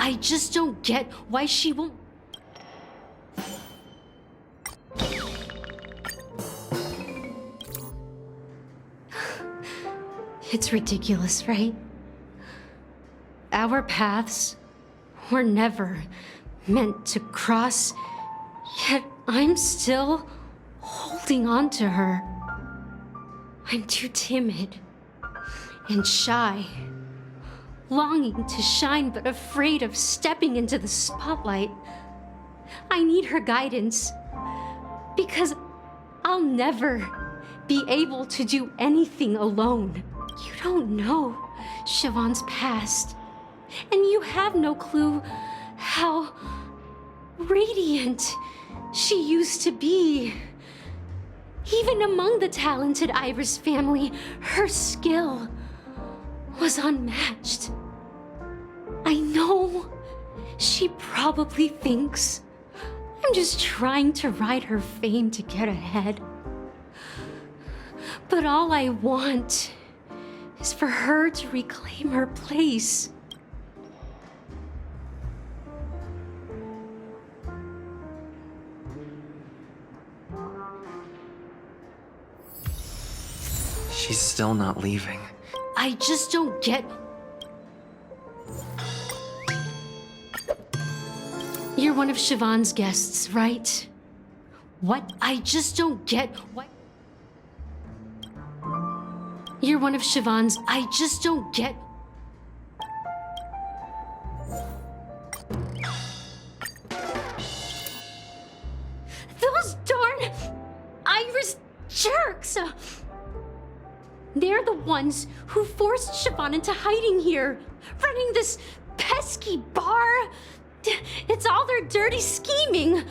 I just don't get why she won't... It's ridiculous, right? Our paths were never meant to cross, yet I'm still holding on to her. I'm too timid and shy, longing to shine but afraid of stepping into the spotlight. I need her guidance because I'll never be able to do anything alone. You don't know Siobhan's past, and you have no clue how radiant she used to be. Even among the talented Iris family, her skill was unmatched. I know she probably thinks I'm just trying to ride her fame to get ahead. But all I want is for her to reclaim her place. She's still not leaving. I just don't get... You're one of Siobhan's guests, right? What? I just don't get what... You're one of Siobhan's... I just don't get... Those darn Iris jerks! They're the ones who forced Siobhan into hiding here, running this pesky bar. It's all their dirty scheming.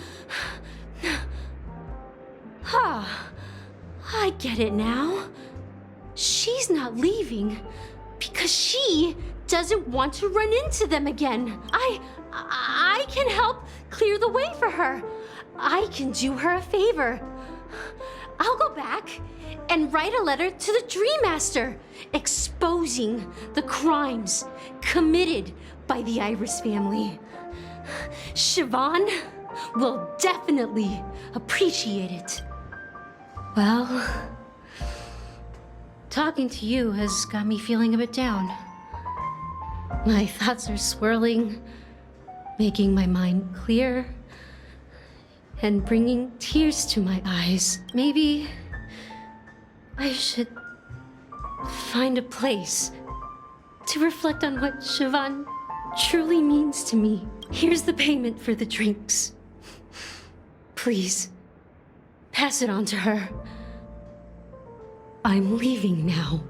I get it now. She's not leaving because she doesn't want to run into them again. I can help clear the way for her. I can do her a favor. I'll go back and write a letter to the Dream Master exposing the crimes committed by the Iris family. Siobhan will definitely appreciate it. Well, talking to you has got me feeling a bit down. My thoughts are swirling, making my mind clear, and bringing tears to my eyes. Maybe I should find a place to reflect on what Siobhan truly means to me. Here's the payment for the drinks. Please, pass it on to her. I'm leaving now.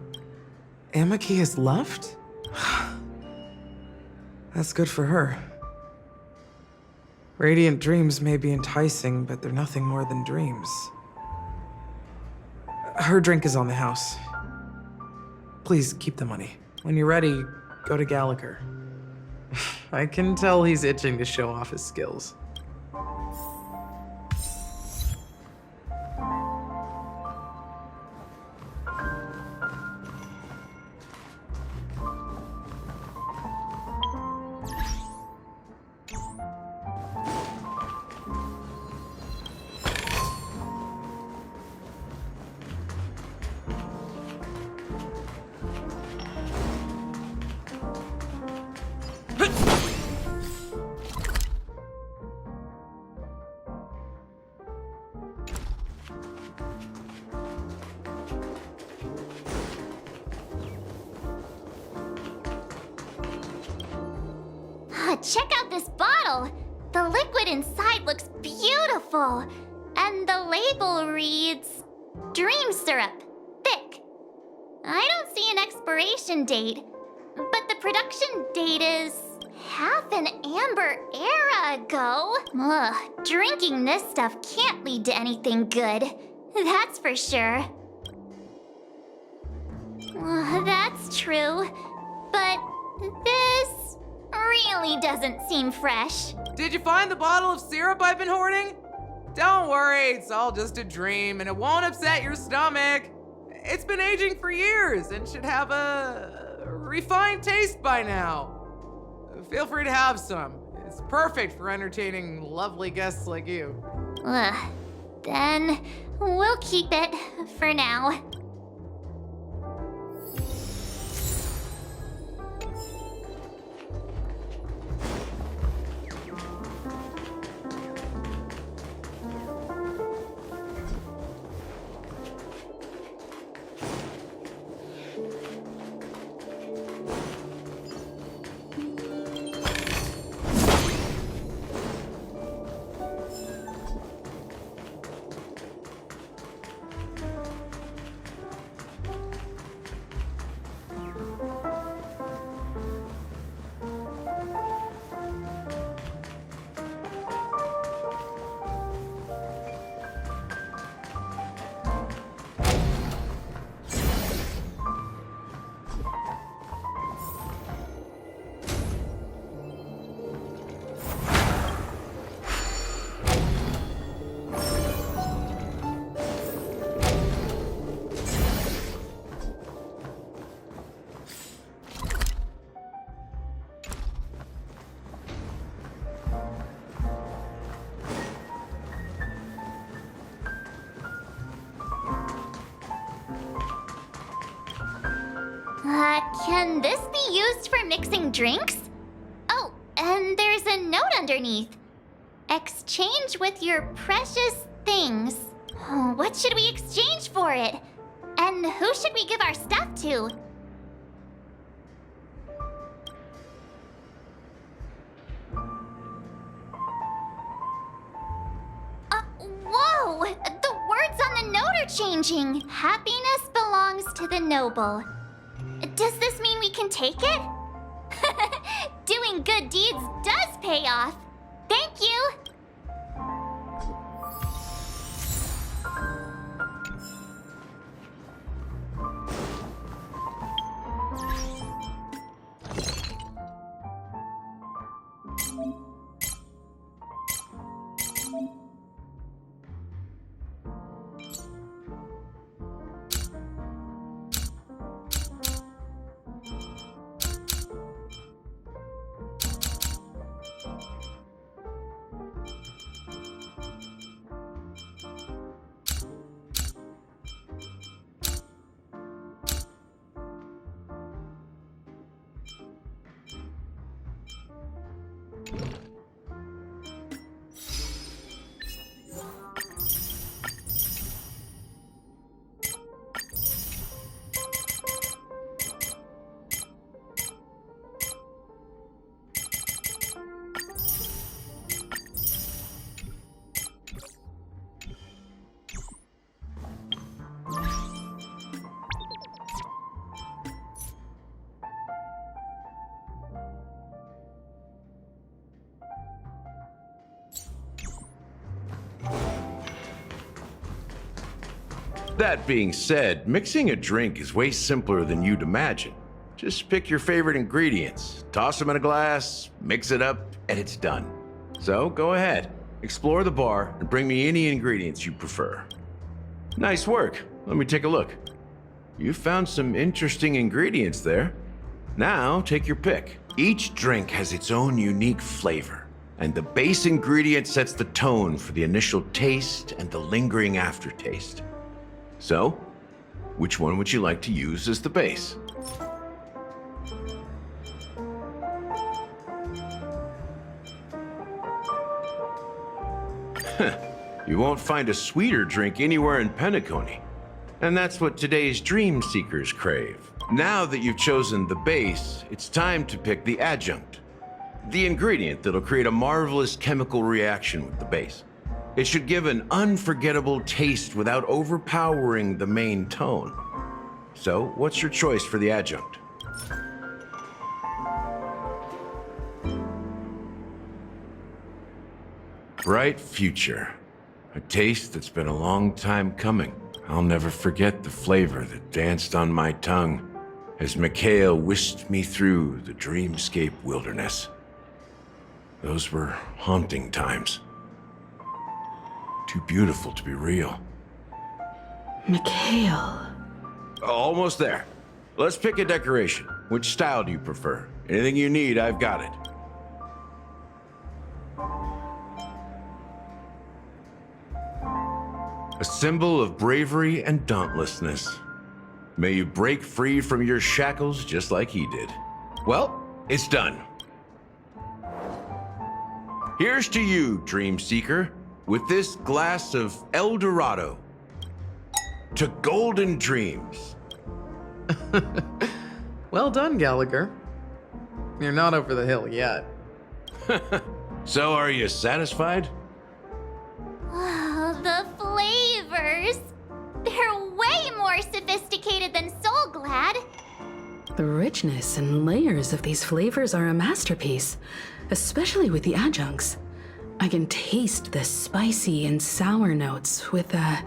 Amaki has left? That's good for her. Radiant dreams may be enticing, but they're nothing more than dreams. Her drink is on the house. Please keep the money. When you're ready, go to Gallagher. I can tell he's itching to show off his skills. Check out this bottle! The liquid inside looks beautiful. And the label reads... Dream syrup. Thick. I don't see an expiration date. But the production date is... half an amber era ago. Ugh, drinking this stuff can't lead to anything good. That's for sure. That's true. But this... really doesn't seem fresh. Did you find the bottle of syrup I've been hoarding? Don't worry, it's all just a dream and it won't upset your stomach. It's been aging for years and should have a refined taste by now. Feel free to have some. It's perfect for entertaining lovely guests like you. Ugh. Then we'll keep it for now. Can this be used for mixing drinks? Oh, and there's a note underneath. Exchange with your precious things. Oh, what should we exchange for it? And who should we give our stuff to? Whoa! The words on the note are changing. Happiness belongs to the noble. Does this mean we can take it? Doing good deeds does pay off. Thank you. That being said, mixing a drink is way simpler than you'd imagine. Just pick your favorite ingredients, toss them in a glass, mix it up, and it's done. So go ahead, explore the bar, and bring me any ingredients you prefer. Nice work. Let me take a look. You found some interesting ingredients there. Now take your pick. Each drink has its own unique flavor, and the base ingredient sets the tone for the initial taste and the lingering aftertaste. So, which one would you like to use as the base? You won't find a sweeter drink anywhere in Penacony. And that's what today's dream seekers crave. Now that you've chosen the base, it's time to pick the adjunct. The ingredient that'll create a marvelous chemical reaction with the base. It should give an unforgettable taste without overpowering the main tone. So, what's your choice for the adjunct? Bright future. A taste that's been a long time coming. I'll never forget the flavor that danced on my tongue as Mikhail whisked me through the dreamscape wilderness. Those were haunting times. Too beautiful to be real. Mikhail. Almost there. Let's pick a decoration. Which style do you prefer? Anything you need, I've got it. A symbol of bravery and dauntlessness. May you break free from your shackles just like he did. Well, it's done. Here's to you, Dream Seeker, with this glass of El Dorado. To golden dreams. Well done, Gallagher. You're not over the hill yet. So are you satisfied? Oh, the flavors! They're way more sophisticated than Soul Glad. The richness and layers of these flavors are a masterpiece, especially with the adjuncts. I can taste the spicy and sour notes with a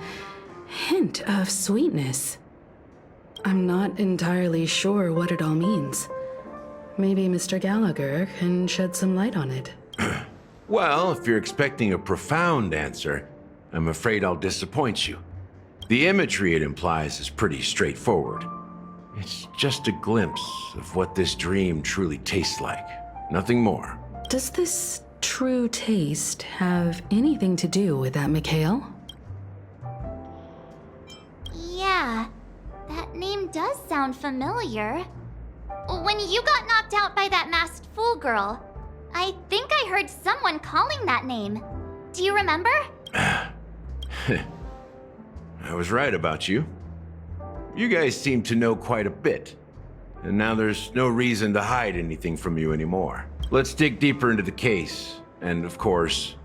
hint of sweetness. I'm not entirely sure what it all means. Maybe Mr. Gallagher can shed some light on it. Well, if you're expecting a profound answer, I'm afraid I'll disappoint you. The imagery it implies is pretty straightforward. It's just a glimpse of what this dream truly tastes like. Nothing more. Does this true taste have anything to do with that Mikhail? Yeah, that name does sound familiar. When you got knocked out by that masked fool girl, I think I heard someone calling that name. Do you remember? I was right about you. You guys seem to know quite a bit. And now there's no reason to hide anything from you anymore. Let's dig deeper into the case. And of course,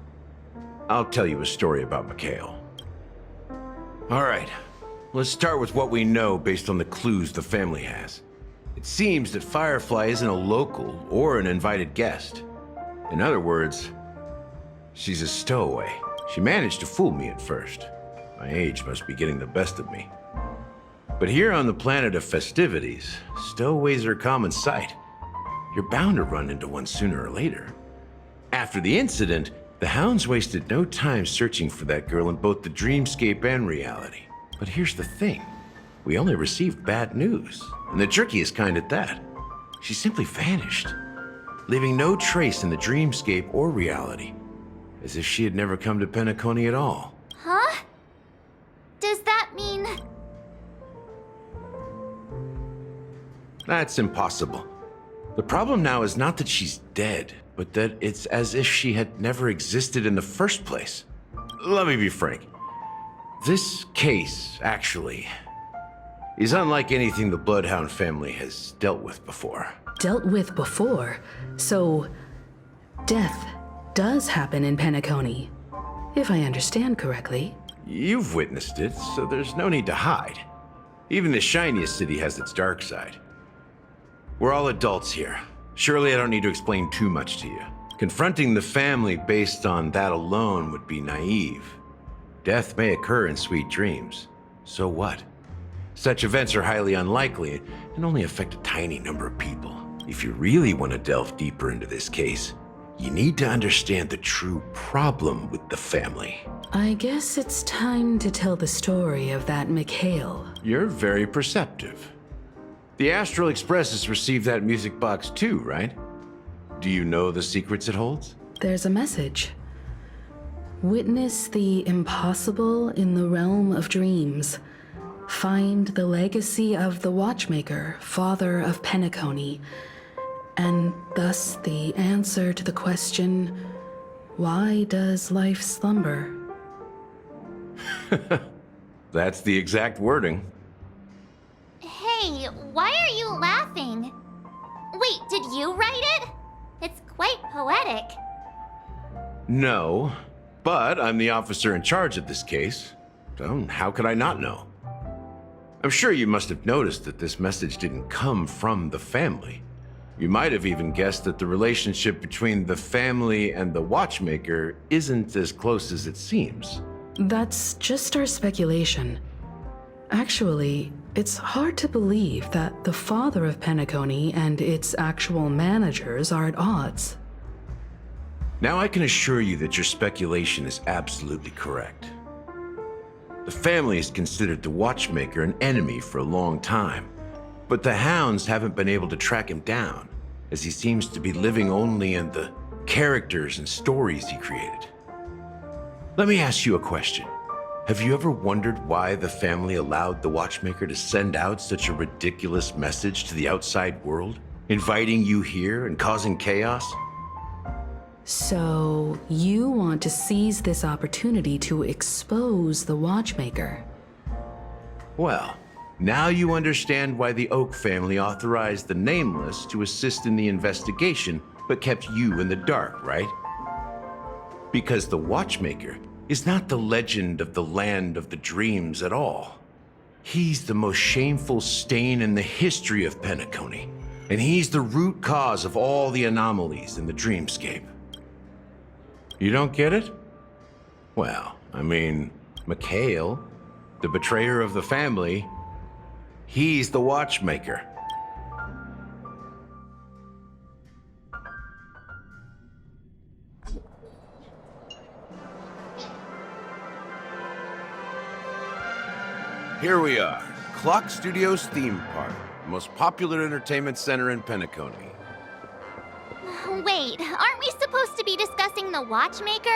I'll tell you a story about Mikhail. All right, let's start with what we know based on the clues the family has. It seems that Firefly isn't a local or an invited guest. In other words, she's a stowaway. She managed to fool me at first. My age must be getting the best of me. But here on the planet of festivities, stowaways are a common sight. You're bound to run into one sooner or later. After the incident, the hounds wasted no time searching for that girl in both the dreamscape and reality. But here's the thing. We only received bad news, and the trickiest kind at that. She simply vanished, leaving no trace in the dreamscape or reality, as if she had never come to Penacony at all. Huh? Does that mean... That's impossible. The problem now is not that she's dead, but that it's as if she had never existed in the first place. Let me be frank. This case, actually, is unlike anything the Bloodhound family has dealt with before. Dealt with before? So, death does happen in Penacony, if I understand correctly. You've witnessed it, so there's no need to hide. Even the shiniest city has its dark side. We're all adults here. Surely I don't need to explain too much to you. Confronting the family based on that alone would be naive. Death may occur in sweet dreams. So what? Such events are highly unlikely and only affect a tiny number of people. If you really want to delve deeper into this case, you need to understand the true problem with the family. I guess it's time to tell the story of that Mikhail. You're very perceptive. The Astral Express has received that music box too, right? Do you know the secrets it holds? There's a message. Witness the impossible in the realm of dreams. Find the legacy of the Watchmaker, father of Penacony, and thus the answer to the question, why does life slumber? That's the exact wording. Hey, why are you laughing? Wait, did you write it? It's quite poetic. No, but I'm the officer in charge of this case, so how could I not know? I'm sure you must have noticed that this message didn't come from the family. You might have even guessed that the relationship between the family and the Watchmaker isn't as close as it seems. That's just our speculation. Actually, it's hard to believe that the father of Penacony and its actual managers are at odds. Now I can assure you that your speculation is absolutely correct. The family has considered the Watchmaker an enemy for a long time. But the hounds haven't been able to track him down, as he seems to be living only in the characters and stories he created. Let me ask you a question. Have you ever wondered why the family allowed the Watchmaker to send out such a ridiculous message to the outside world, inviting you here and causing chaos? So, you want to seize this opportunity to expose the Watchmaker? Well, now you understand why the Oak family authorized the Nameless to assist in the investigation, but kept you in the dark, right? Because the Watchmaker is not the legend of the Land of the Dreams at all. He's the most shameful stain in the history of Penacony, and he's the root cause of all the anomalies in the dreamscape. You don't get it? Well, I mean, Mikhail, the betrayer of the family, he's the Watchmaker. Here we are, Clock Studios theme park, the most popular entertainment center in Penacony. Wait, aren't we supposed to be discussing the Watchmaker?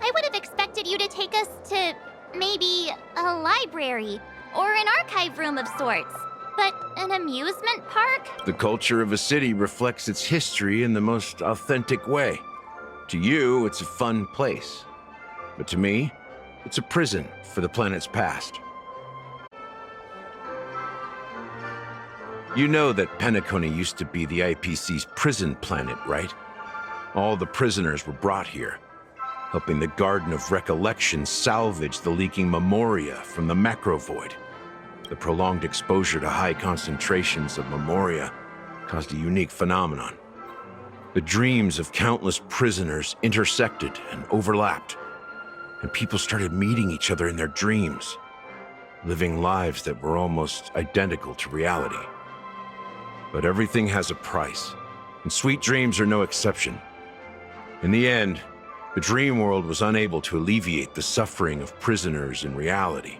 I would have expected you to take us to maybe a library or an archive room of sorts. But an amusement park? The culture of a city reflects its history in the most authentic way. To you, it's a fun place. But to me, it's a prison for the planet's past. You know that Penacony used to be the IPC's prison planet, right? All the prisoners were brought here, helping the Garden of Recollection salvage the leaking memoria from the macrovoid. The prolonged exposure to high concentrations of memoria caused a unique phenomenon. The dreams of countless prisoners intersected and overlapped, and people started meeting each other in their dreams, living lives that were almost identical to reality. But everything has a price, and sweet dreams are no exception. In the end, the dream world was unable to alleviate the suffering of prisoners in reality.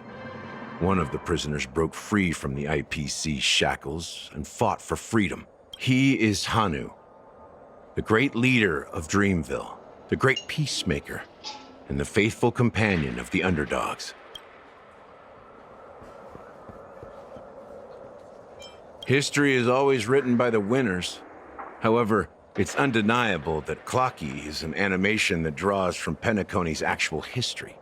One of the prisoners broke free from the IPC shackles and fought for freedom. He is Hanu, the great leader of Dreamville, the great peacemaker, and the faithful companion of the underdogs. History is always written by the winners. However, it's undeniable that Clocky is an animation that draws from Penacony's actual history.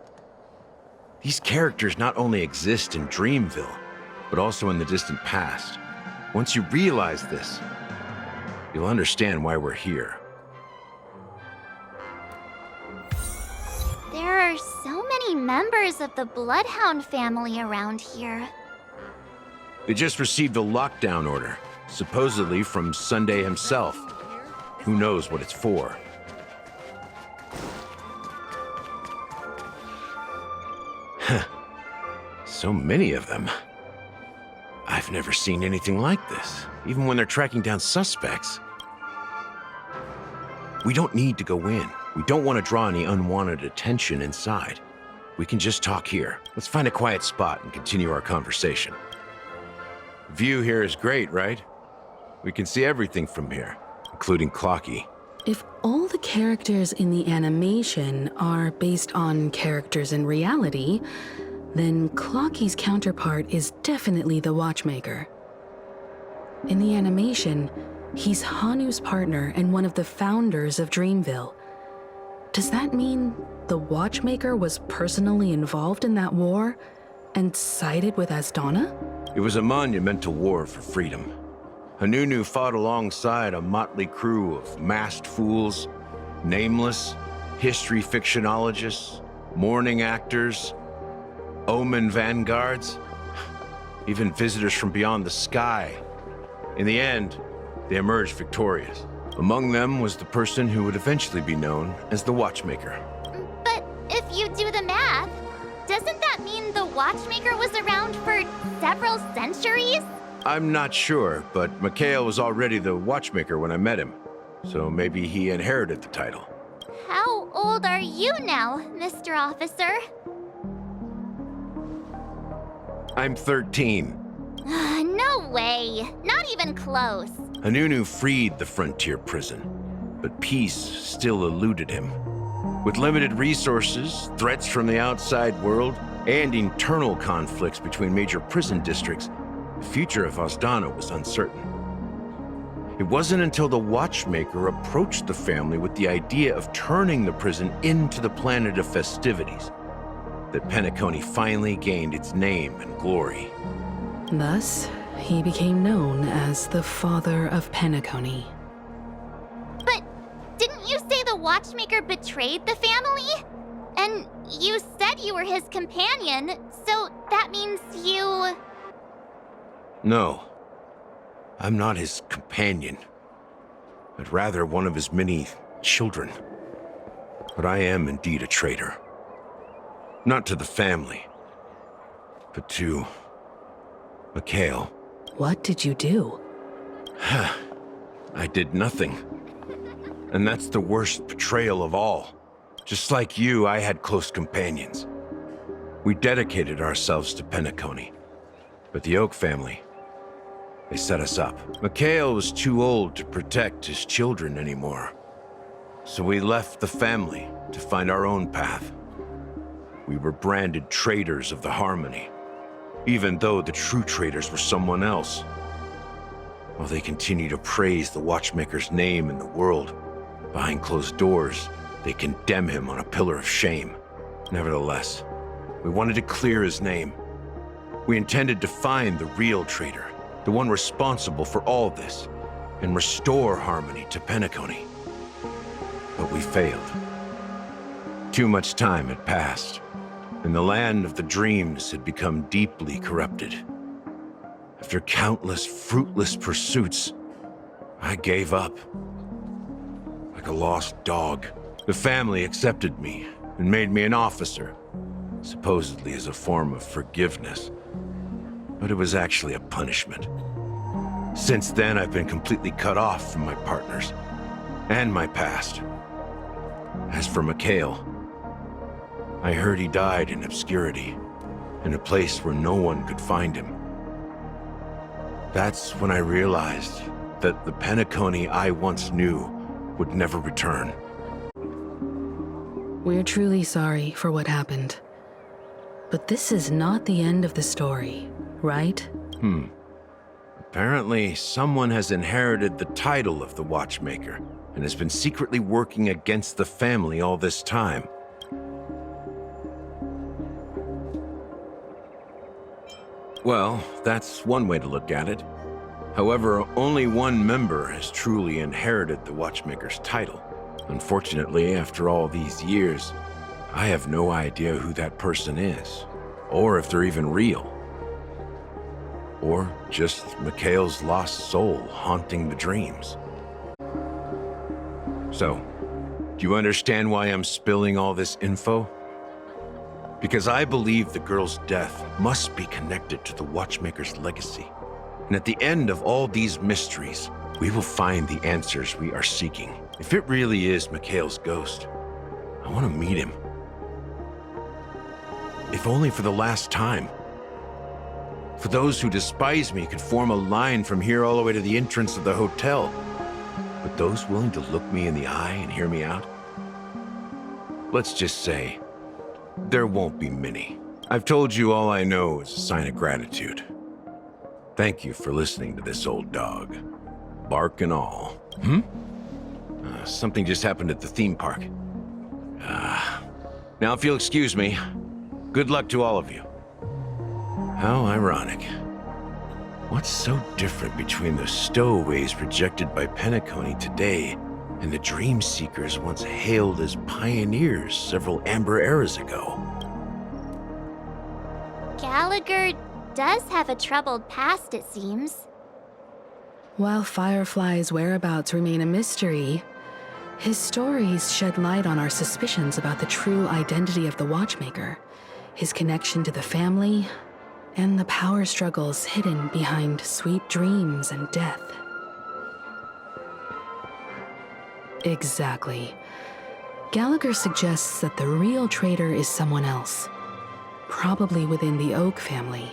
These characters not only exist in Dreamville, but also in the distant past. Once you realize this, you'll understand why we're here. There are so many members of the Bloodhound family around here. They just received a lockdown order, supposedly from Sunday himself. Who knows what it's for? So many of them. I've never seen anything like this, even when they're tracking down suspects. We don't need to go in. We don't want to draw any unwanted attention inside. We can just talk here. Let's find a quiet spot and continue our conversation. View here is great, right? We can see everything from here, including Clocky. If all the characters in the animation are based on characters in reality, then Clocky's counterpart is definitely the Watchmaker. In the animation, he's Hanu's partner and one of the founders of Dreamville. Does that mean the Watchmaker was personally involved in that war and sided with Asdana? It was a monumental war for freedom. Hanunu fought alongside a motley crew of masked fools, nameless, history fictionologists, mourning actors, omen vanguards, even visitors from beyond the sky. In the end, they emerged victorious. Among them was the person who would eventually be known as the Watchmaker. But if you do the math, doesn't that mean the Watchmaker was around for several centuries? I'm not sure, but Mikhail was already the Watchmaker when I met him, so maybe he inherited the title. How old are you now, Mr. Officer? I'm 13. No way. Not even close. Anunu freed the frontier prison, but peace still eluded him. With limited resources, threats from the outside world, and internal conflicts between major prison districts, the future of Osdana was uncertain. It wasn't until the Watchmaker approached the family with the idea of turning the prison into the planet of festivities that Penacony finally gained its name and glory. Thus, he became known as the Father of Penacony. But didn't you say the Watchmaker betrayed the family? And you said you were his companion, so that means you... No, I'm not his companion, but rather one of his many children. But I am indeed a traitor. Not to the family, but to Mikhail. What did you do? I did nothing. And that's the worst betrayal of all. Just like you, I had close companions. We dedicated ourselves to Penacony. But the Oak family, they set us up. Mikhail was too old to protect his children anymore. So we left the family to find our own path. We were branded traitors of the Harmony, even though the true traitors were someone else. While they continue to praise the Watchmaker's name in the world, behind closed doors, they condemn him on a pillar of shame. Nevertheless, we wanted to clear his name. We intended to find the real traitor, the one responsible for all this, and restore harmony to Penacony. But we failed. Too much time had passed, and the land of the dreams had become deeply corrupted. After countless fruitless pursuits, I gave up. Like a lost dog, the family accepted me and made me an officer, supposedly as a form of forgiveness. But it was actually a punishment. Since then, I've been completely cut off from my partners and my past. As for Mikhail, I heard he died in obscurity, in a place where no one could find him. That's when I realized that the Penacony I once knew would never return. We're truly sorry for what happened. But this is not the end of the story, right? Apparently, someone has inherited the title of the Watchmaker and has been secretly working against the family all this time. Well, that's one way to look at it. However, only one member has truly inherited the Watchmaker's title. Unfortunately, after all these years, I have no idea who that person is, or if they're even real. Or just Mikhail's lost soul haunting the dreams. So, do you understand why I'm spilling all this info? Because I believe the girl's death must be connected to the Watchmaker's legacy. And at the end of all these mysteries, we will find the answers we are seeking. If it really is Mikhail's ghost, I want to meet him. If only for the last time. For those who despise me could form a line from here all the way to the entrance of the hotel. But those willing to look me in the eye and hear me out? Let's just say, there won't be many. I've told you all I know is a sign of gratitude. Thank you for listening to this old dog. Bark and all. Something just happened at the theme park. Now if you'll excuse me, good luck to all of you. How ironic. What's so different between the stowaways projected by Penacony today and the dream seekers once hailed as pioneers several amber eras ago? Gallagher does have a troubled past, it seems. While Firefly's whereabouts remain a mystery, his stories shed light on our suspicions about the true identity of the Watchmaker, his connection to the family, and the power struggles hidden behind sweet dreams and death. Exactly. Gallagher suggests that the real traitor is someone else, probably within the Oak family.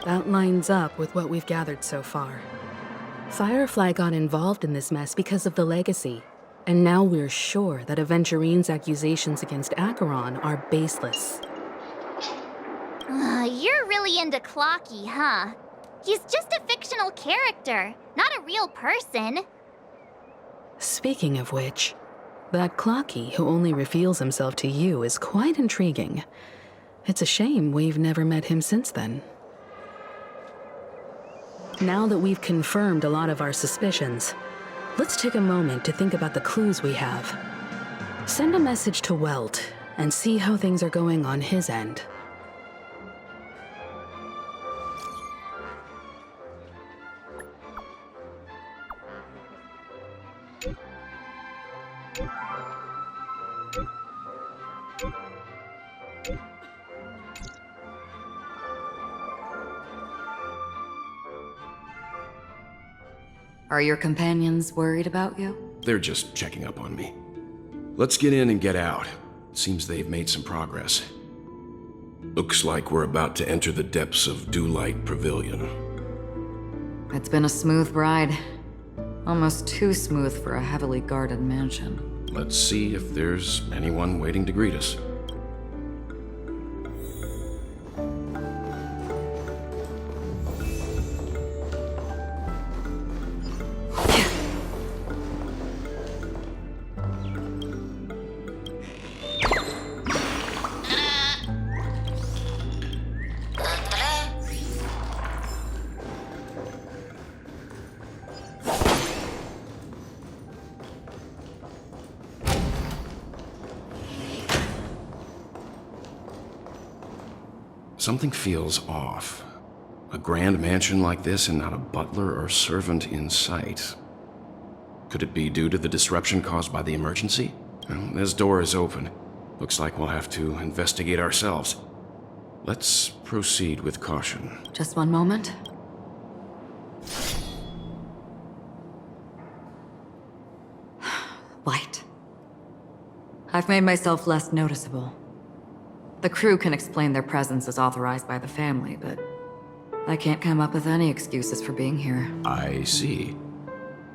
That lines up with what we've gathered so far. Firefly got involved in this mess because of the legacy, and now we're sure that Aventurine's accusations against Acheron are baseless. You're really into Clocky, huh? He's just a fictional character, not a real person. Speaking of which, that Clocky who only reveals himself to you is quite intriguing. It's a shame we've never met him since then. Now that we've confirmed a lot of our suspicions, let's take a moment to think about the clues we have. Send a message to Welt and see how things are going on his end. Are your companions worried about you? They're just checking up on me. Let's get in and get out. Seems they've made some progress. Looks like we're about to enter the depths of Dewlight Pavilion. It's been a smooth ride. Almost too smooth for a heavily guarded mansion. Let's see if there's anyone waiting to greet us. Something feels off. A grand mansion like this and not a butler or servant in sight. Could it be due to the disruption caused by the emergency? Well, this door is open. Looks like we'll have to investigate ourselves. Let's proceed with caution. Just one moment. Light. I've made myself less noticeable. The crew can explain their presence as authorized by the family, but I can't come up with any excuses for being here. I see.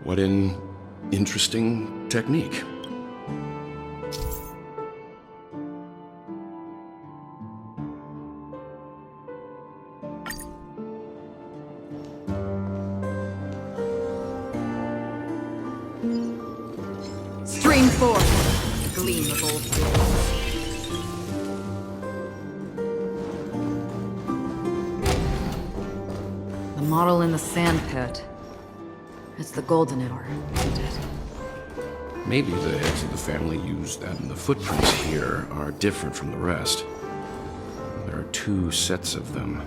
What an interesting technique. Stream forth, gleam of old days. The model in the sand pit. It's the golden hour, isn't it? Maybe the heads of the family used that, and the footprints here are different from the rest. There are 2 sets of them.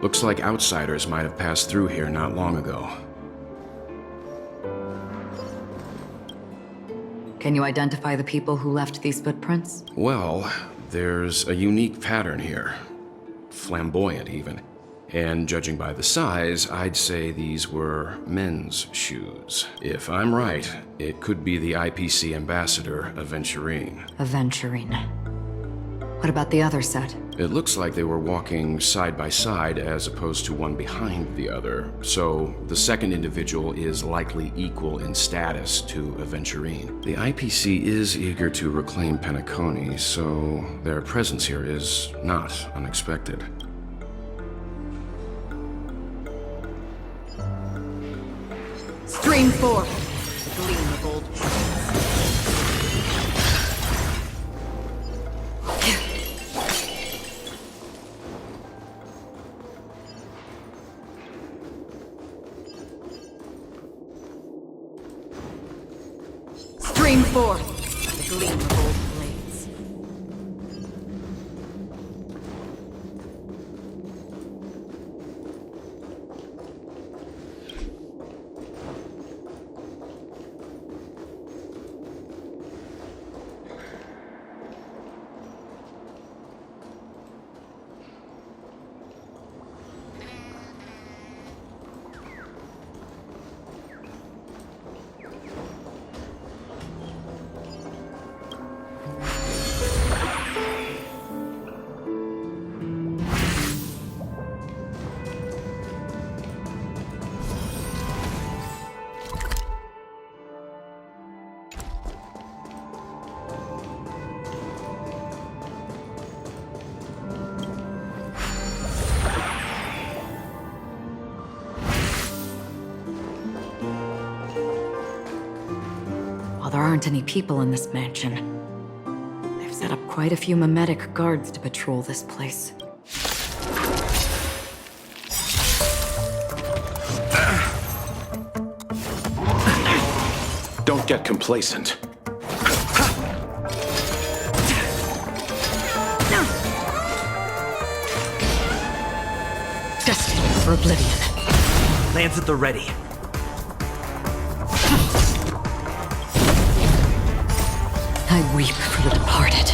Looks like outsiders might have passed through here not long ago. Can you identify the people who left these footprints? Well, there's a unique pattern here. Flamboyant, even. And judging by the size, I'd say these were men's shoes. If I'm right, it could be the IPC ambassador, Aventurine. Aventurine. What about the other set? It looks like they were walking side by side as opposed to one behind the other, so the second individual is likely equal in status to Aventurine. The IPC is eager to reclaim Penacony, so their presence here is not unexpected. Stream forth, gleam of old Stream forth, the gleam of old blades. there aren't any people in this mansion. They've set up quite a few mimetic guards to patrol this place. Don't get complacent. Destined for oblivion. Lance at the ready. I weep for the departed.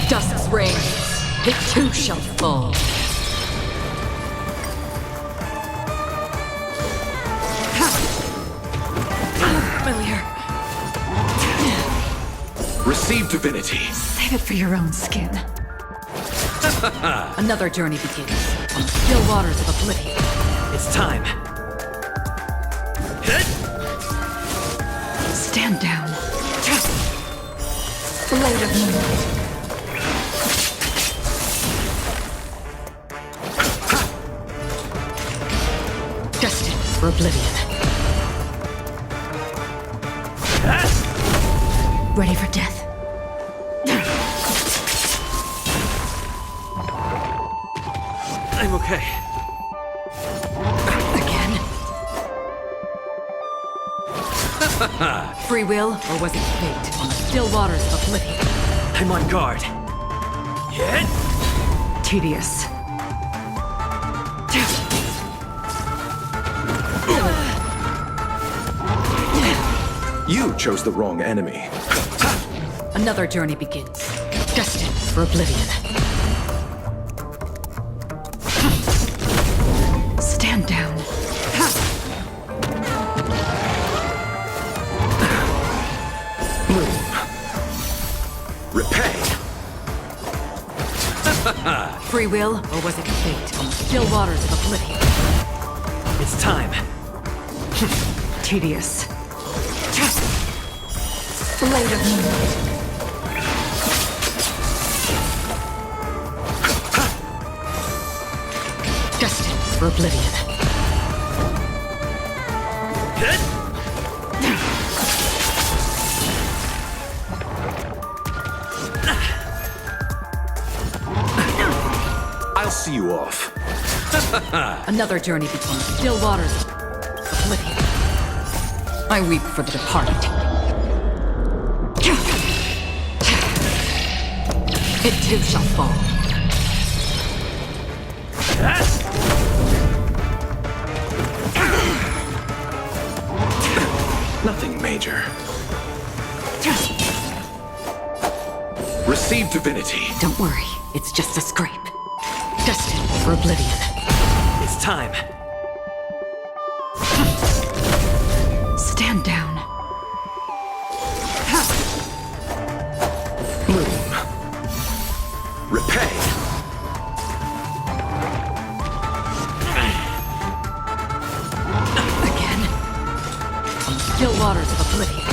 Dusk's reign, it too shall fall. Familiar. Receive divinity. Save it for your own skin. Another journey begins on the still waters of oblivion. It's time. Stand down. Blade of moonlight. Destined for oblivion. Ready for death. I'm okay. Again. Free will, or was it fate on the still waters of oblivion? I'm on guard. Hit! Tedious. You chose the wrong enemy. Another journey begins. Destined for oblivion. Stand down. Bloom. Repay. Free will, or was it fate on the still waters of oblivion? It's time. Tedious. Blade of moonlight. Destined for oblivion. I'll see you off. Another journey between the still waters of oblivion. I weep for the departed. It too shall fall. Nothing major. Receive divinity. Don't worry, it's just a scrape. Destined for oblivion. It's time. Stand down. Bloom. Repay. Again. On the still waters of oblivion.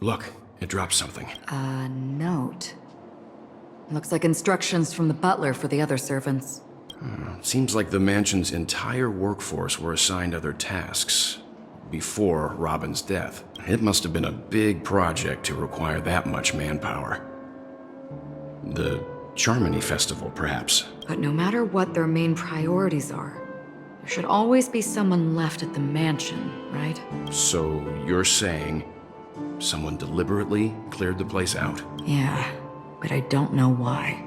Look, it dropped something. A note. Looks like instructions from the butler for the other servants. Seems like the mansion's entire workforce were assigned other tasks before Robin's death. It must have been a big project to require that much manpower. The Charmony Festival, perhaps. But no matter what their main priorities are, there should always be someone left at the mansion, right? So you're saying someone deliberately cleared the place out? Yeah, but I don't know why.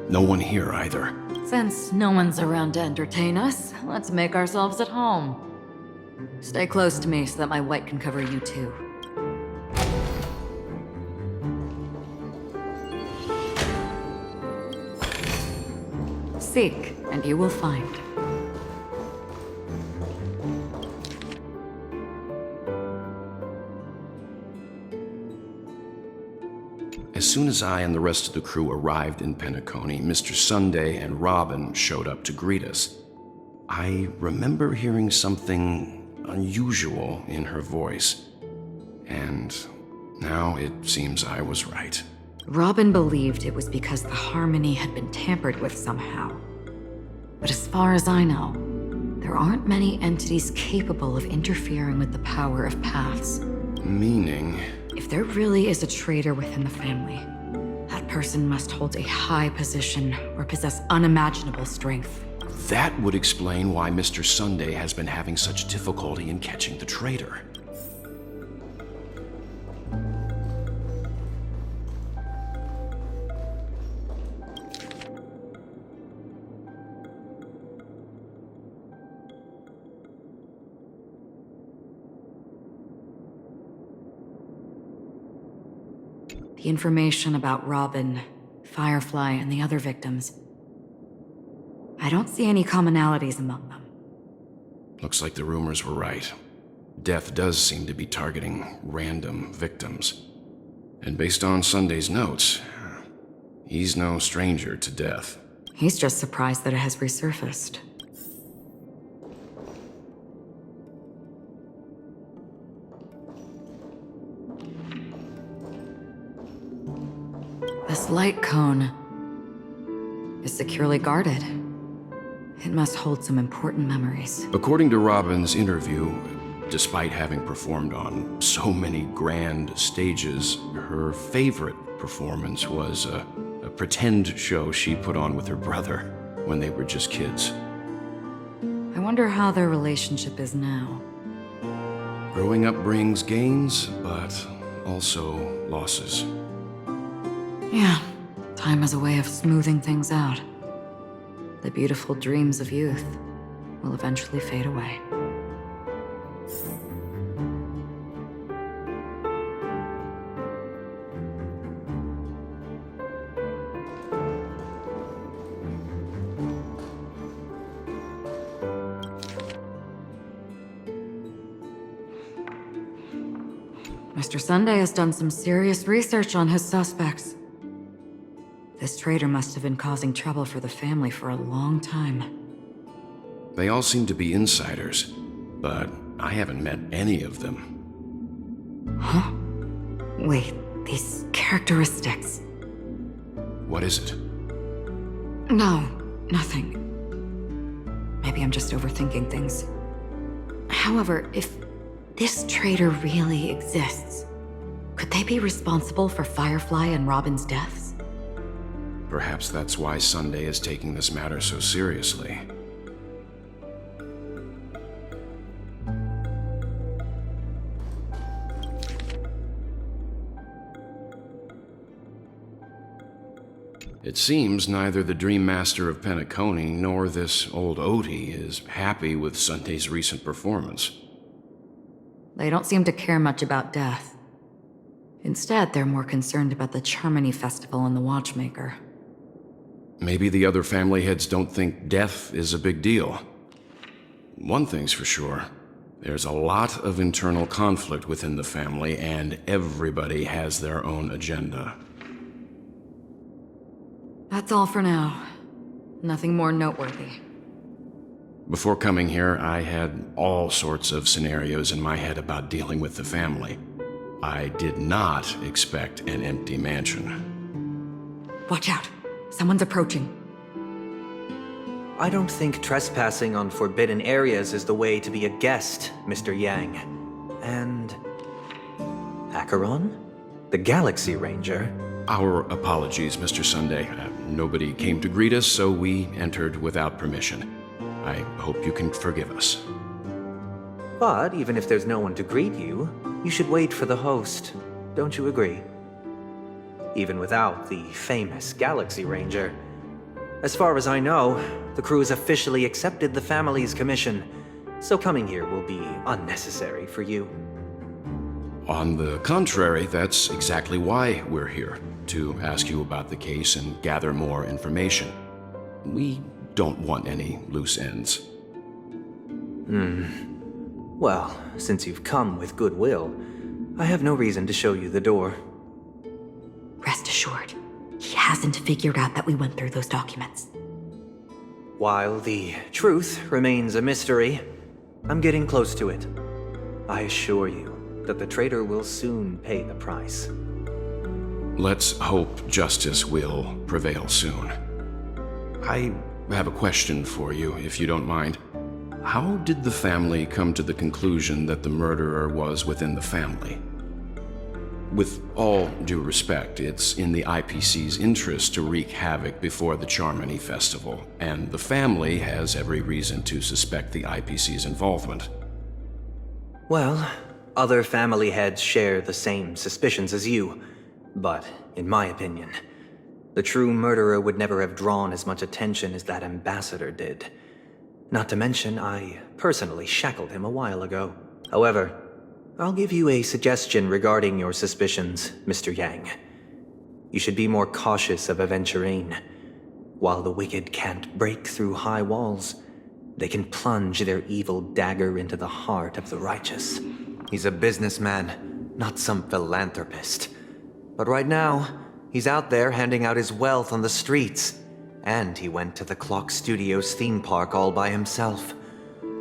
No one here either. Since no one's around to entertain us, let's make ourselves at home. Stay close to me so that my white can cover you too. Seek, and you will find. As soon as I and the rest of the crew arrived in Penacony, Mr. Sunday and Robin showed up to greet us. I remember hearing something unusual in her voice, and now it seems I was right. Robin believed it was because the harmony had been tampered with somehow. But as far as I know, there aren't many entities capable of interfering with the power of paths. Meaning? If there really is a traitor within the family, that person must hold a high position or possess unimaginable strength. That would explain why Mr. Sunday has been having such difficulty in catching the traitor. The information about Robin, Firefly, and the other victims. I don't see any commonalities among them. Looks like the rumors were right. Death does seem to be targeting random victims. And based on Sunday's notes, he's no stranger to death. He's just surprised that it has resurfaced. This light cone is securely guarded. It must hold some important memories. According to Robin's interview, despite having performed on so many grand stages, her favorite performance was a pretend show she put on with her brother when they were just kids. I wonder how their relationship is now. Growing up brings gains, but also losses. Yeah, time has a way of smoothing things out. The beautiful dreams of youth will eventually fade away. Mr. Sunday has done some serious research on his suspects. This traitor must have been causing trouble for the family for a long time. They all seem to be insiders, but I haven't met any of them. Huh? Wait, these characteristics. What is it? No, nothing. Maybe I'm just overthinking things. However, if this traitor really exists, could they be responsible for Firefly and Robin's deaths? Perhaps that's why Sunday is taking this matter so seriously. It seems neither the Dream Master of Penacony nor this old Odie is happy with Sunday's recent performance. They don't seem to care much about death. Instead, they're more concerned about the Charmony Festival and the Watchmaker. Maybe the other family heads don't think death is a big deal. One thing's for sure. There's a lot of internal conflict within the family, and everybody has their own agenda. That's all for now. Nothing more noteworthy. Before coming here, I had all sorts of scenarios in my head about dealing with the family. I did not expect an empty mansion. Watch out. Someone's approaching. I don't think trespassing on forbidden areas is the way to be a guest, Mr. Yang. And... Acheron? The Galaxy Ranger? Our apologies, Mr. Sunday. Nobody came to greet us, so we entered without permission. I hope you can forgive us. But even if there's no one to greet you, you should wait for the host. Don't you agree? Even without the famous Galaxy Ranger. As far as I know, the crew's officially accepted the family's commission, so coming here will be unnecessary for you. On the contrary, that's exactly why we're here, to ask you about the case and gather more information. We don't want any loose ends. Well, since you've come with goodwill, I have no reason to show you the door. Rest assured. assured, he hasn't figured out that we went through those documents. While the truth remains a mystery, I'm getting close to it. I assure you that the traitor will soon pay the price. Let's hope justice will prevail soon. I have a question for you, if you don't mind. How did the family come to the conclusion that the murderer was within the family? With all due respect, it's in the IPC's interest to wreak havoc before the Charmony Festival, and the family has every reason to suspect the IPC's involvement. Well, other family heads share the same suspicions as you, but in my opinion, the true murderer would never have drawn as much attention as that ambassador did. Not to mention, I personally shackled him a while ago. However, I'll give you a suggestion regarding your suspicions, Mr. Yang. You should be more cautious of Aventurine. While the wicked can't break through high walls, they can plunge their evil dagger into the heart of the righteous. He's a businessman, not some philanthropist. But right now, he's out there handing out his wealth on the streets. And he went to the Clock Studios theme park all by himself.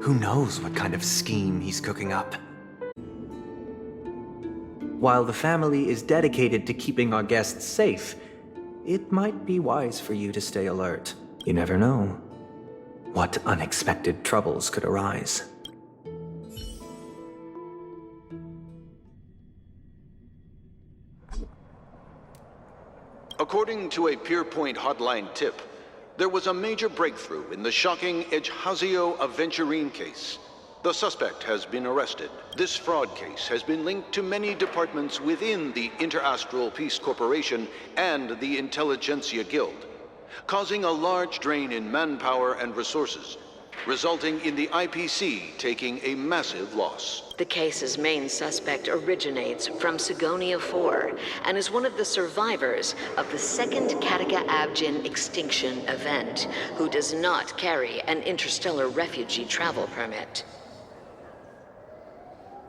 Who knows what kind of scheme he's cooking up? While the family is dedicated to keeping our guests safe, it might be wise for you to stay alert. You never know what unexpected troubles could arise. According to a Pierpoint hotline tip, there was a major breakthrough in the shocking Ejhazio Aventurine case. The suspect has been arrested. This fraud case has been linked to many departments within the Interastral Peace Corporation and the Intelligentsia Guild, causing a large drain in manpower and resources, resulting in the IPC taking a massive loss. The case's main suspect originates from Sigonia 4 and is one of the survivors of the second Kataka Abjin extinction event, who does not carry an interstellar refugee travel permit.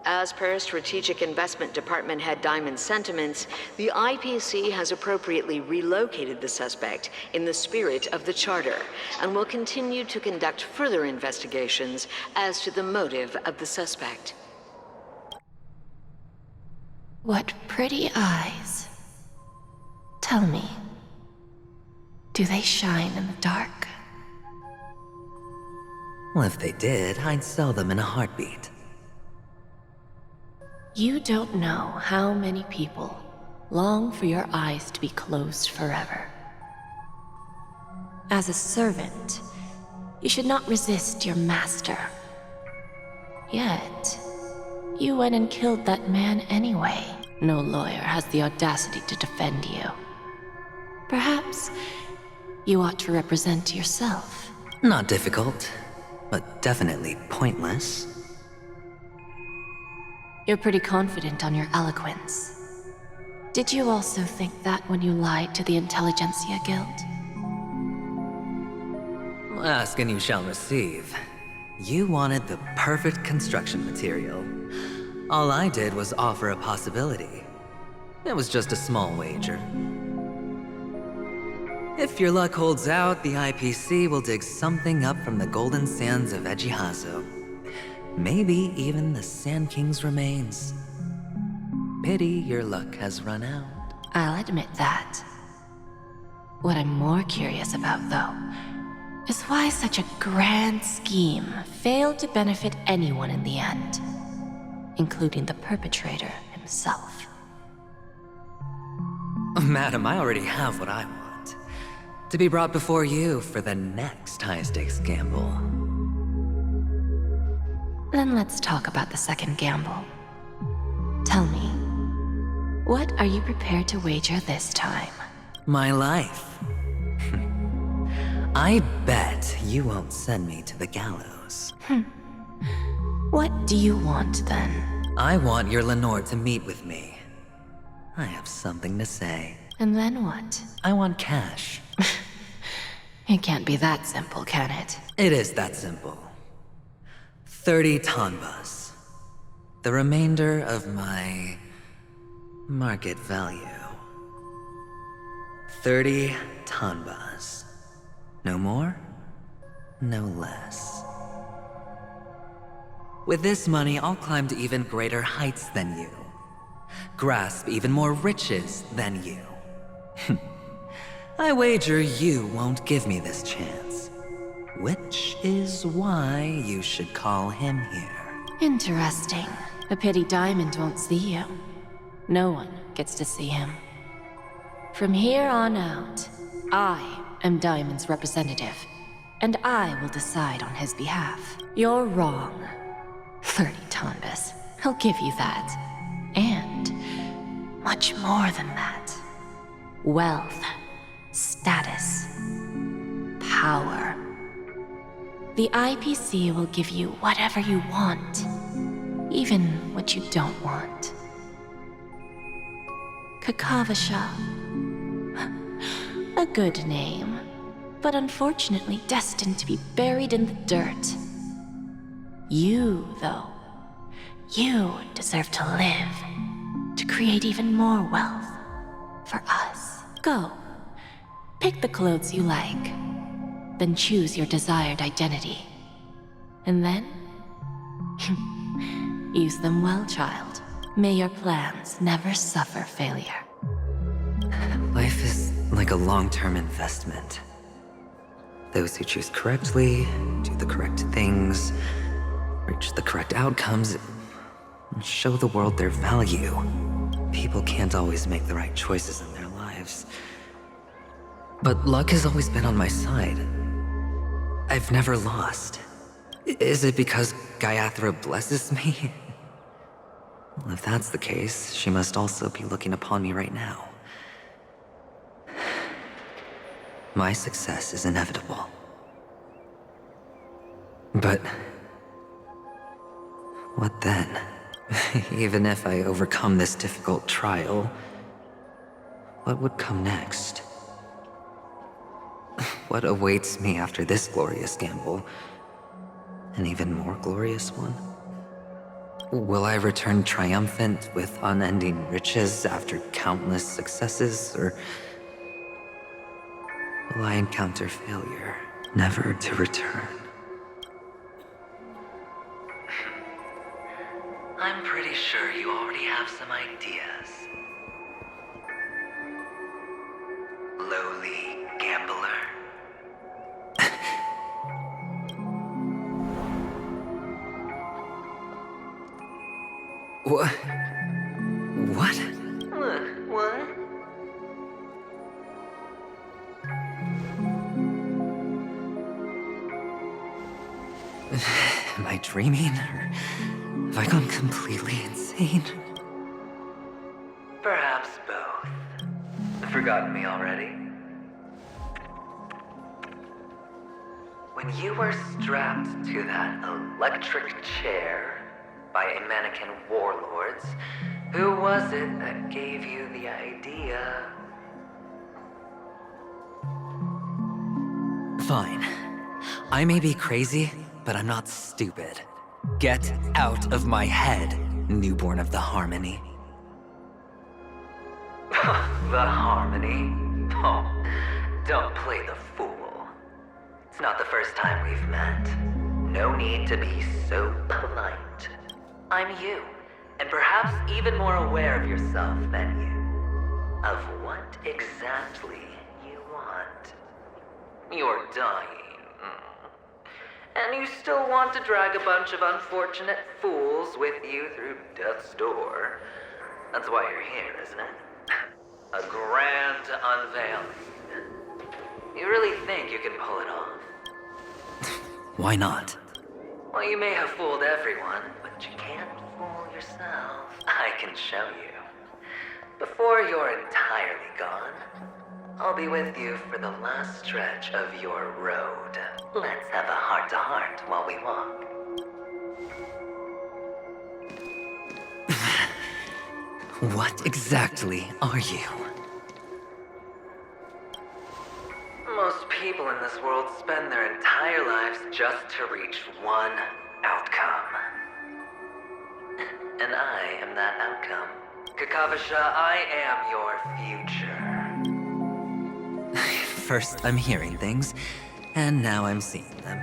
As per Strategic Investment Department Head Diamond's sentiments, the IPC has appropriately relocated the suspect in the spirit of the Charter and will continue to conduct further investigations as to the motive of the suspect. What pretty eyes. Tell me, do they shine in the dark? Well, if they did, I'd sell them in a heartbeat. You don't know how many people long for your eyes to be closed forever. As a servant, you should not resist your master. Yet, you went and killed that man anyway. No lawyer has the audacity to defend you. Perhaps you ought to represent yourself. Not difficult, but definitely pointless. You're pretty confident on your eloquence. Did you also think that when you lied to the Intelligentsia Guild? Ask and you shall receive. You wanted the perfect construction material. All I did was offer a possibility. It was just a small wager. If your luck holds out, the IPC will dig something up from the golden sands of Ejhazio. Maybe even the Sand King's remains. Pity your luck has run out. I'll admit that. What I'm more curious about, though, is why such a grand scheme failed to benefit anyone in the end, including the perpetrator himself. Madam, I already have what I want. To be brought before you for the next high-stakes gamble. Then let's talk about the second gamble. Tell me, what are you prepared to wager this time? My life. I bet you won't send me to the gallows. What do you want, then? I want your Lenore to meet with me. I have something to say. And then what? I want cash. It can't be that simple, can it? It is that simple. 30 tonbas. The remainder of my market value. 30 tanbas. No more, no less. With this money, I'll climb to even greater heights than you. Grasp even more riches than you. I wager you won't give me this chance. Which is why you should call him here. Interesting. A pity Diamond won't see you. No one gets to see him. From here on out, I am Diamond's representative, and I will decide on his behalf. You're wrong. 30 tanbas. I'll give you that. And much more than that. Wealth, status, power. The IPC will give you whatever you want, even what you don't want. Kakavasha. A good name, but unfortunately destined to be buried in the dirt. You, though, you deserve to live, to create even more wealth for us. Go, pick the clothes you like, then choose your desired identity. And then, use them well, child. May your plans never suffer failure. Life is like a long-term investment. Those who choose correctly, do the correct things, reach the correct outcomes, and show the world their value. People can't always make the right choices in their lives. But luck has always been on my side. I've never lost. Is it because Gayathra blesses me? Well, if that's the case, she must also be looking upon me right now. My success is inevitable. But what then? Even if I overcome this difficult trial, what would come next? What awaits me after this glorious gamble? An even more glorious one? Will I return triumphant with unending riches after countless successes, or will I encounter failure, never to return? I'm pretty sure you already have some ideas. Lowly gambler. What? What? What? Am I dreaming, or have I gone completely insane? Perhaps both. Forgotten me already? When you were strapped to that electric chair by a mannequin warlords, who was it that gave you the idea? Fine. I may be crazy, but I'm not stupid. Get out of my head, newborn of the Harmony. The Harmony? Oh, don't play the fool. It's not the first time we've met. No need to be so polite. I'm you, and perhaps even more aware of yourself than you. Of what exactly you want. You're dying. And you still want to drag a bunch of unfortunate fools with you through death's door. That's why you're here, isn't it? A grand unveiling. You really think you can pull it off? Why not? Well, you may have fooled everyone, but you can't fool yourself. I can show you. Before you're entirely gone, I'll be with you for the last stretch of your road. Let's have a heart-to-heart while we walk. What exactly are you? Most people in this world spend their entire lives just to reach one outcome. And I am that outcome. Kakavasha, I am your future. First, I'm hearing things, and now I'm seeing them.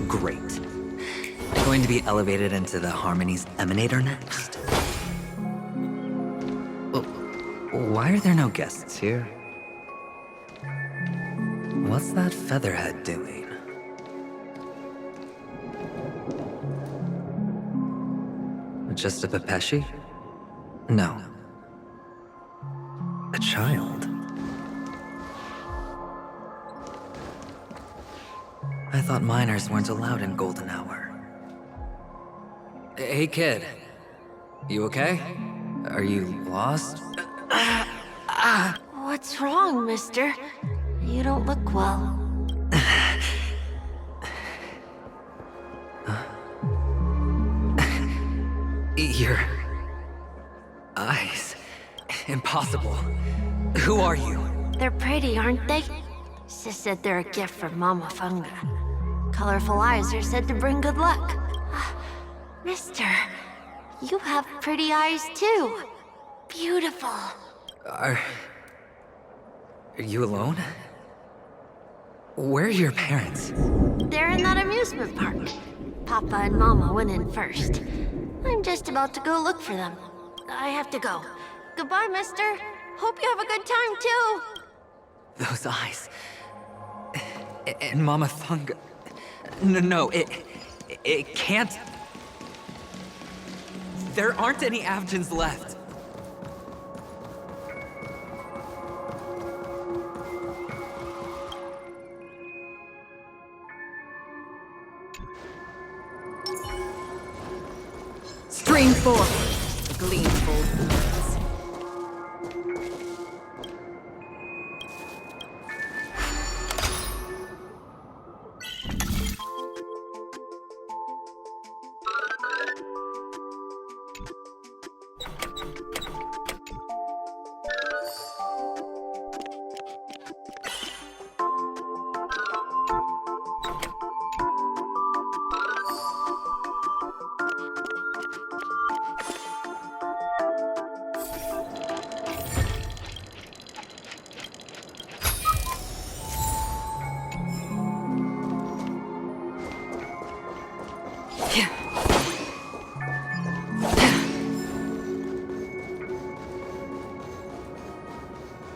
Great. I'm going to be elevated into the Harmony's Emanator next. Oh, why are there no guests here? What's that featherhead doing? Just a Pepeshi? No. A child. I thought minors weren't allowed in Golden Hour. Hey kid, you okay? Are you lost? What's wrong, mister? You don't look well. Your eyes. Impossible. Who are you? They're pretty, aren't they? Sis said they're a gift from Mama Funga. Colorful eyes are said to bring good luck. Mister, you have pretty eyes too. Beautiful. Are you alone? Where are your parents? They're in that amusement park. Papa and Mama went in first. I'm just about to go look for them. I have to go. Goodbye, mister. Hope you have a good time too. Those eyes. And Mama Funga. No, it can't. There aren't any Avgens left. Stream forward, gleamful fools.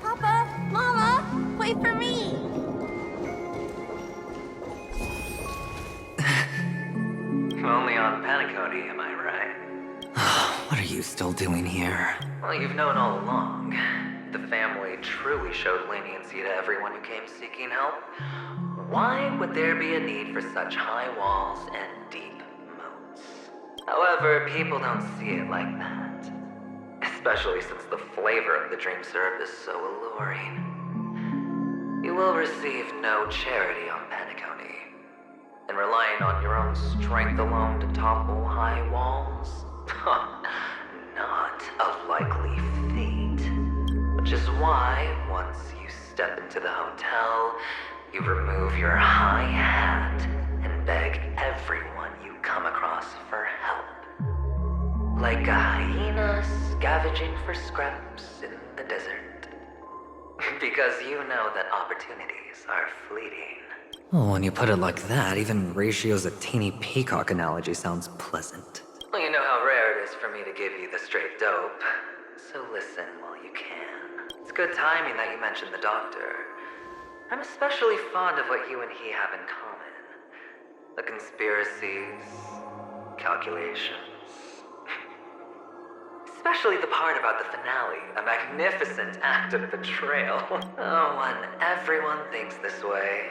Papa, Mama, wait for me. Only on Panicody, am I right? What are you still doing here? Well, you've known all along. The family truly showed leniency to everyone who came seeking help. Why would there be a need for such high walls and deep moats? However, people don't see it like that. Especially since the flavor of the dream syrup is so alluring. You will receive no charity on Panicody. And relying on your own strength alone to topple high walls? Not a likely fate. Which is why, once you step into the hotel, you remove your high hat and beg everyone you come across for help. Like a hyena scavenging for scraps in the desert. Because you know that opportunities are fleeting. Well, when you put it like that, even Ratio's a teeny peacock analogy sounds pleasant. Well, you know how rare it is for me to give you the straight dope. So listen while you can. It's good timing that you mentioned the doctor. I'm especially fond of what you and he have in common. The conspiracies, calculations. Especially the part about the finale, a magnificent act of betrayal. Oh, when everyone thinks this way,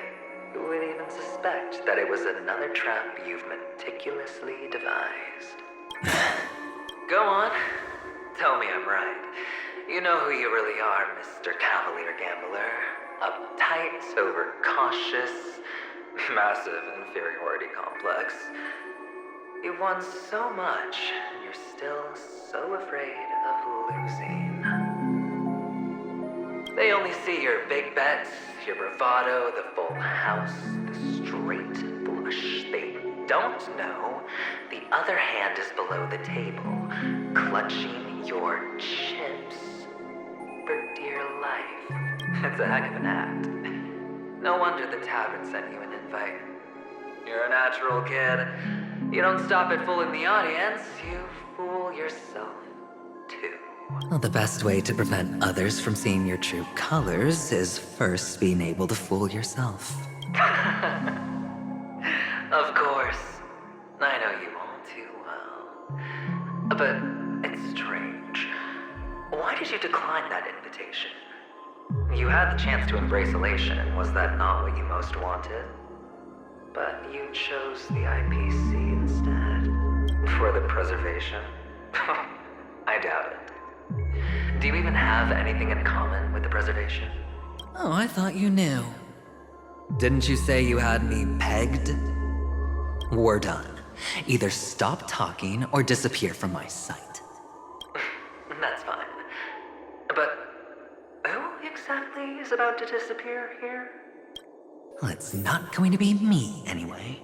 who would even suspect that it was another trap you've meticulously devised? Go on. Tell me I'm right. You know who you really are, Mr. Cavalier Gambler. Uptight, overcautious, massive inferiority complex. You've won so much, and you're still so afraid of losing. They only see your big bets, your bravado, the full house, the straight flush. They don't know the other hand is below the table, clutching your chips for dear life. It's a heck of an act. No wonder the tavern sent you an invite. You're a natural kid. You don't stop at fooling the audience, you fool yourself, too. Well, the best way to prevent others from seeing your true colors is first being able to fool yourself. Of course. I know you all too well. But it's strange. Why did you decline that invitation? You had the chance to embrace elation. Was that not what you most wanted? But you chose the IPC instead. For the preservation? I doubt it. Do you even have anything in common with the preservation? Oh, I thought you knew. Didn't you say you had me pegged? We're done. Either stop talking or disappear from my sight. That's fine. But who exactly is about to disappear here? Well, it's not going to be me, anyway.